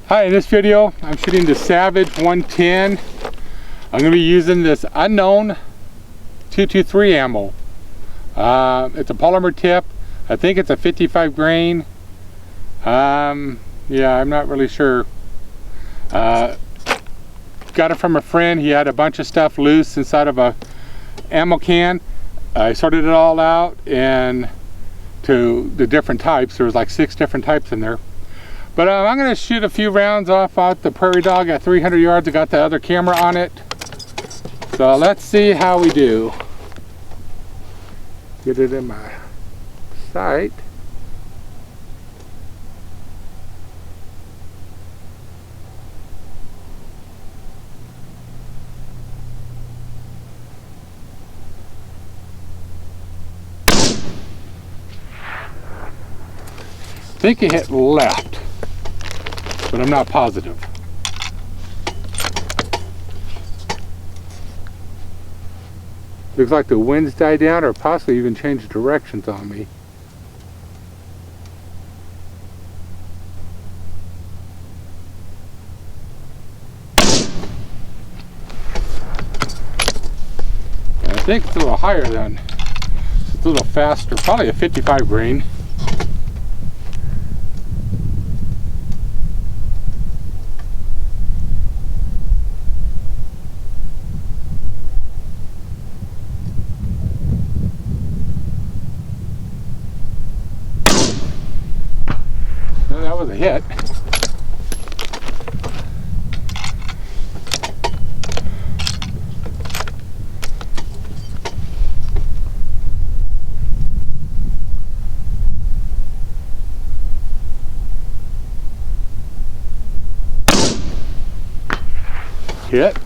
Hi, in this video I'm shooting the Savage 110. I'm going to be using this unknown 223 ammo. It's a polymer tip. I think it's a 55 grain. Yeah, I'm not really sure. Got it from a friend. He had a bunch of stuff loose inside of a ammo can. I sorted it all out and to the different types. There was like 6 different types in there. But I'm going to shoot a few rounds off the Prairie dog at 300 yards. I got the other camera on it. So let's see how we do. Get it in my sight. I think it hit left, but I'm not positive. Looks like the wind's died down or possibly even changed directions on me. I think it's a little higher then. It's a little faster, probably a 55 grain. That was a hit. Hit.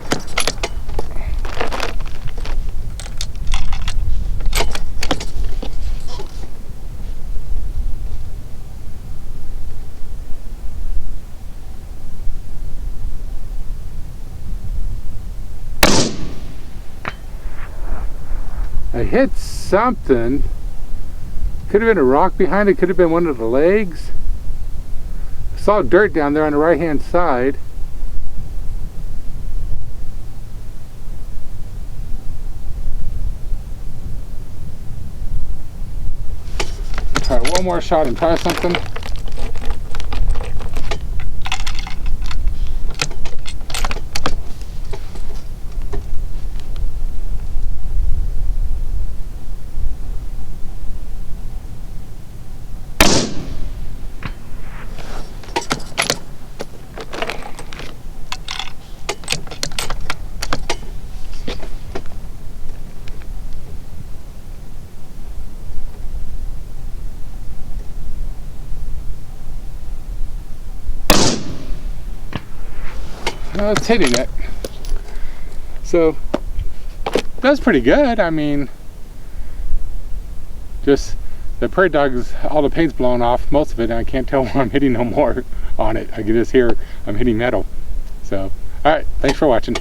I hit something. Could have been a rock behind it, could have been one of the legs. I saw dirt down there on the right hand side. Try one more shot and try something. It's hitting it. So that's pretty good. I mean, just the Prairie dog's, all the paint's blown off, most of it, and I can't tell where I'm hitting no more on it. I can just hear I'm hitting metal. So, alright, thanks for watching.